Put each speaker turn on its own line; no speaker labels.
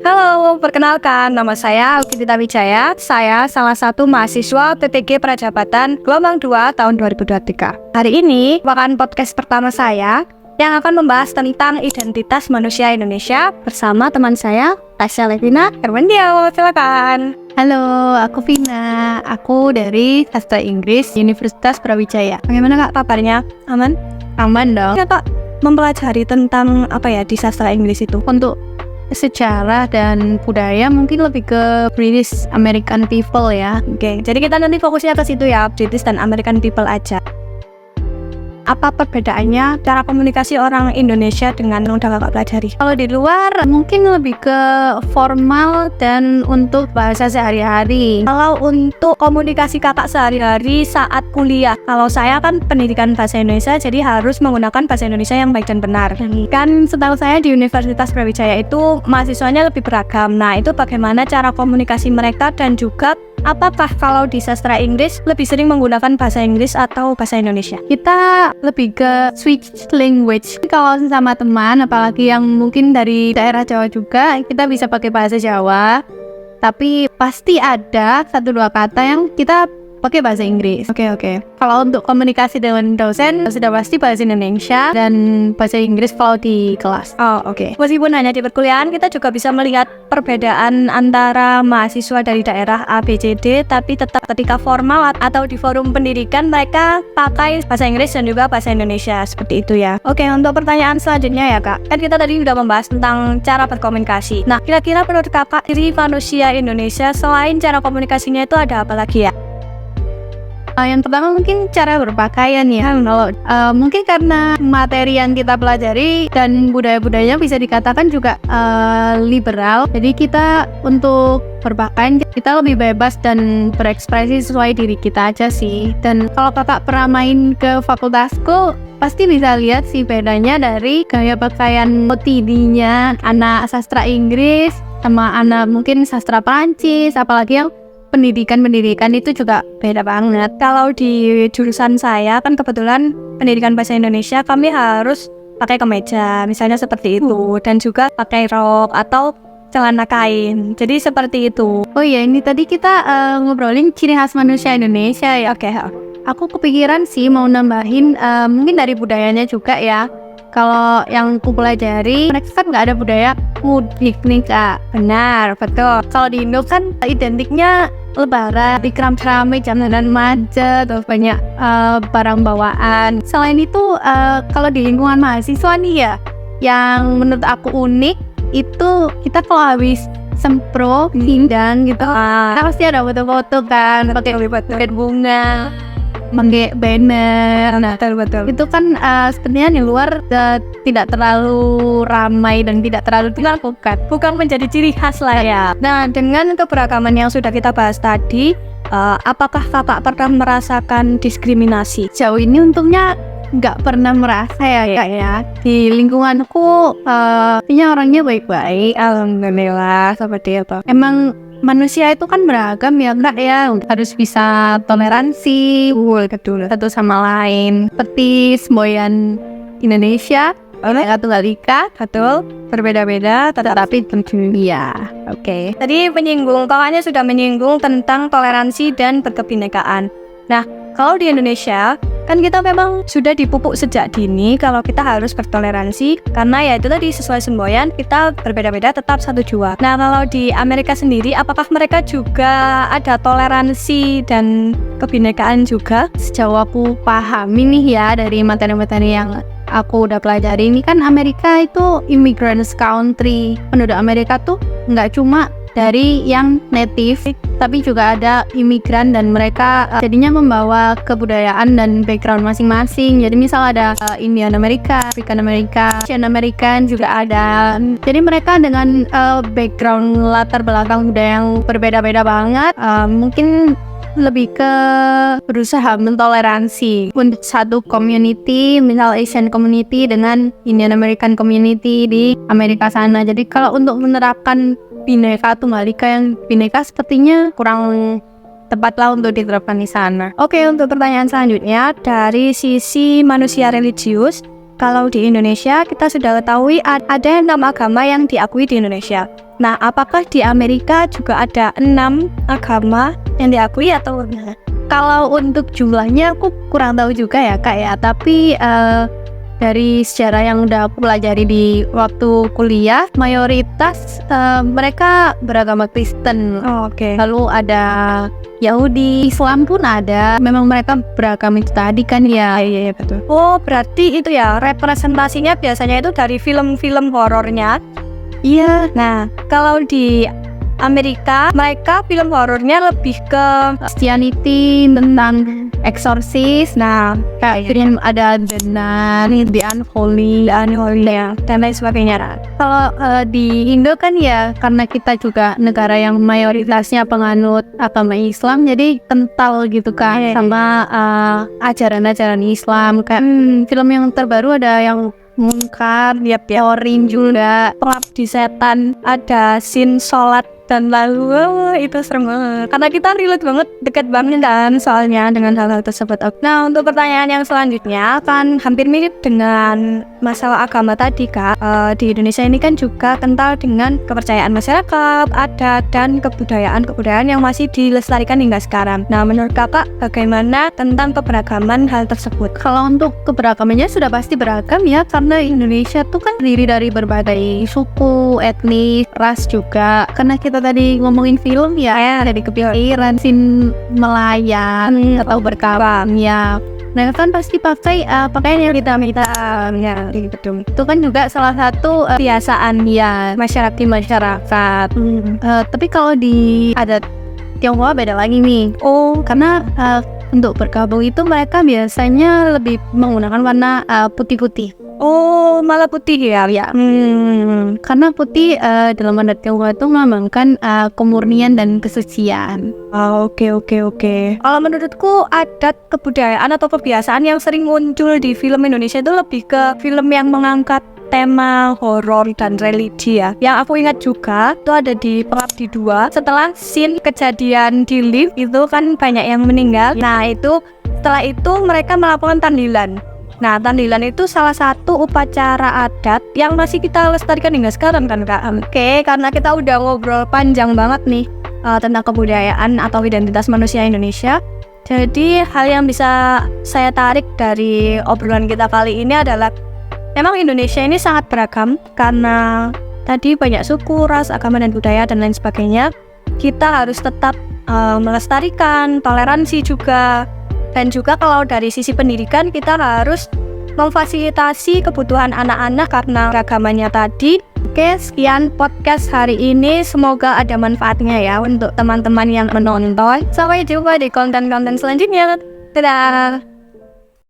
Halo, perkenalkan nama saya Augie Wijaya. Saya salah satu mahasiswa PPG Prajabatan Gelombang 2 tahun 2023. Hari ini merupakan podcast pertama saya yang akan membahas tentang identitas manusia Indonesia bersama teman saya, Tasya Levina Hermandiawo. Silakan.
Halo, aku Vina. Aku dari Sastra Inggris Universitas Brawijaya.
Bagaimana Kak kabarnya? Aman?
Aman dong.
Ya Kak, mempelajari tentang apa ya di sastra Inggris itu?
Untuk sejarah dan budaya mungkin lebih ke British American people ya.
Oke, jadi kita nanti fokusnya ke situ ya, British dan American people aja. Apa perbedaannya cara komunikasi orang Indonesia dengan yang udah kakak pelajari?
Kalau di luar mungkin lebih ke formal dan untuk bahasa sehari-hari.
Kalau untuk komunikasi kakak sehari-hari saat kuliah, kalau saya kan pendidikan bahasa Indonesia, jadi harus menggunakan bahasa Indonesia yang baik dan benar. Kan setahu saya di Universitas Brawijaya itu mahasiswanya lebih beragam. Nah, itu bagaimana cara komunikasi mereka dan juga apakah kalau di sastra Inggris lebih sering menggunakan bahasa Inggris atau bahasa Indonesia?
Kita lebih ke switch language. Kalau sama teman, apalagi yang mungkin dari daerah Jawa juga, kita bisa pakai bahasa Jawa. Tapi pasti ada 1-2 kata yang kita pakai bahasa Inggris.
Oke.
Kalau untuk komunikasi dengan dosen, sudah pasti bahasa Indonesia dan bahasa Inggris kalau di kelas.
Oh, oke. Meskipun hanya di perkuliahan, kita juga bisa melihat perbedaan antara mahasiswa dari daerah A, B, C, D, tapi tetap ketika formal atau di forum pendidikan, mereka pakai bahasa Inggris dan juga bahasa Indonesia. Seperti itu ya. Oke, untuk pertanyaan selanjutnya ya Kak. Kan kita tadi sudah membahas tentang cara berkomunikasi. Nah, kira-kira menurut Kakak, ciri manusia Indonesia selain cara komunikasinya itu ada apa lagi ya?
Yang pertama mungkin cara berpakaian ya. Kalau mungkin karena materi yang kita pelajari dan budaya-budayanya bisa dikatakan juga liberal. Jadi kita untuk berpakaian kita lebih bebas dan berekspresi sesuai diri kita aja sih. Dan kalau kakak pernah main ke fakultasku, pasti bisa lihat sih bedanya dari gaya pakaian OTD-nya anak sastra Inggris sama anak mungkin sastra Prancis, apalagi yang pendidikan itu juga beda banget.
Kalau di jurusan saya kan kebetulan pendidikan bahasa Indonesia kami harus pakai kemeja, misalnya seperti itu, dan juga pakai rok atau celana kain. Jadi seperti itu.
Oh iya, ini tadi kita ngobrolin ciri khas manusia Indonesia ya.
Oke.
Aku kepikiran sih mau nambahin mungkin dari budayanya juga ya. Kalau yang aku pelajari, mereka kan nggak ada budaya mudik nih Kak.
Benar, betul.
Kalau di Indo kan identiknya lebaran, di keram-kerame, jam-jaman macet, terus banyak barang bawaan. Selain itu, kalau di lingkungan mahasiswa nih ya, yang menurut aku unik, itu kita kalau habis sempro, sindang gitu, kita pasti ada foto-foto kan, pakai bunga, pakai banner. Nah,
betul.
Itu kan sebenarnya di luar tidak terlalu ramai dan tidak terlalu dilakukan.
Bukan menjadi ciri khas lah ya. Nah, dengan keberagaman yang sudah kita bahas tadi, apakah kakak pernah merasakan diskriminasi?
Jauh ini untungnya nggak pernah merasa ya. Di lingkunganku orangnya baik-baik.
Alhamdulillah, seperti itu.
Emang manusia itu kan beragam ya Kak ya, harus bisa toleransi satu sama lain. Seperti semboyan Indonesia, Bhinneka Tunggal Ika,
betul, berbeda-beda
tetapi tentu ya.
Oke. Tadi kakaknya sudah menyinggung tentang toleransi dan berkebinekaan. Nah, kalau di Indonesia kan kita memang sudah dipupuk sejak dini kalau kita harus bertoleransi, karena ya itu tadi sesuai semboyan kita berbeda-beda tetap satu jua. Nah, kalau di Amerika sendiri apakah mereka juga ada toleransi dan kebinekaan juga?
Sejauh aku pahami nih ya dari materi-materi yang aku udah pelajari, ini kan Amerika itu immigrants country. Penduduk Amerika tuh nggak cuma dari yang native, tapi juga ada imigran dan mereka jadinya membawa kebudayaan dan background masing-masing. Jadi misal ada Indian Amerika, African Amerika, Asian American juga ada. Jadi mereka dengan background latar belakang budaya yang berbeda-beda banget, mungkin lebih ke berusaha mentoleransi untuk satu community, misal Asian community dengan Indian American community di Amerika sana. Jadi kalau untuk menerapkan Bhinneka Tunggal Ika yang bineka sepertinya kurang tepatlah untuk diterapkan di sana.
Oke, untuk pertanyaan selanjutnya dari sisi manusia religius, kalau di Indonesia kita sudah ketahui ada 6 agama yang diakui di Indonesia. Nah, apakah di Amerika juga ada 6 agama yang diakui atau enggak?
Kalau untuk jumlahnya aku kurang tahu juga ya Kak ya, tapi dari sejarah yang udah aku pelajari di waktu kuliah, mayoritas mereka beragama Kristen.
Oke.
Lalu ada Yahudi, Islam pun ada. Memang mereka beragam itu tadi kan ya.
Iya betul. Oh, berarti itu ya representasinya biasanya itu dari film-film horornya.
Iya.
Nah, kalau di Amerika mereka film horornya lebih ke
Christianity, tentang eksorsis.
nah
Kayak film ada The Nun, The Unholy,
ya, dan lain sebagainya.
Kalau di Indo kan ya, karena kita juga negara yang mayoritasnya penganut agama Islam, jadi kental gitu kan sama ajaran-ajaran Islam. Kayak film yang terbaru ada yang Munkar, Orin juga,
Pengabdi Setan, ada scene sholat dan lalu itu serem banget karena kita relate banget, dekat banget kan soalnya dengan hal-hal tersebut. Nah, untuk pertanyaan yang selanjutnya kan hampir mirip dengan masalah agama tadi Kak. Di Indonesia ini kan juga kental dengan kepercayaan masyarakat, adat, dan kebudayaan yang masih dilestarikan hingga sekarang. Nah, menurut Kakak bagaimana tentang keberagaman hal tersebut?
Kalau untuk keberagamannya sudah pasti beragam ya, karena Indonesia tuh kan terdiri dari berbagai suku, etnis, ras juga. Karena kita tadi ngomongin film ya, dari kepikiran sin melayan atau berkabang ya. Mereka kan pasti pakai pakaian yang hitam-hitam ya, gitu. Itu kan juga salah satu kebiasaan ya masyarakat. Tapi kalau di adat Tionghoa beda lagi nih. Karena untuk berkabung itu mereka biasanya lebih menggunakan warna putih-putih.
Malah putih ya?
Karena putih dalam adat Tionghoa itu melambangkan kemurnian dan kesucian.
Oke. Kalau menurutku adat, kebudayaan atau kebiasaan yang sering muncul di film Indonesia itu lebih ke film yang mengangkat tema horor dan religi ya. Yang aku ingat juga itu ada di Pengabdi 2, setelah scene kejadian di lift itu kan banyak yang meninggal. Nah, itu setelah itu mereka melakukan tahlilan. Nah, tahlilan itu salah satu upacara adat yang masih kita lestarikan hingga sekarang kan Kak. Oke, karena kita udah ngobrol panjang banget nih tentang kebudayaan atau identitas manusia Indonesia. Jadi hal yang bisa saya tarik dari obrolan kita kali ini adalah memang Indonesia ini sangat beragam karena tadi banyak suku, ras, agama, dan budaya dan lain sebagainya. Kita harus tetap melestarikan, toleransi juga. Dan juga kalau dari sisi pendidikan kita harus memfasilitasi kebutuhan anak-anak karena ragamannya tadi. Oke, sekian podcast hari ini. Semoga ada manfaatnya ya untuk teman-teman yang menonton. Sampai jumpa di konten-konten selanjutnya. Dadah!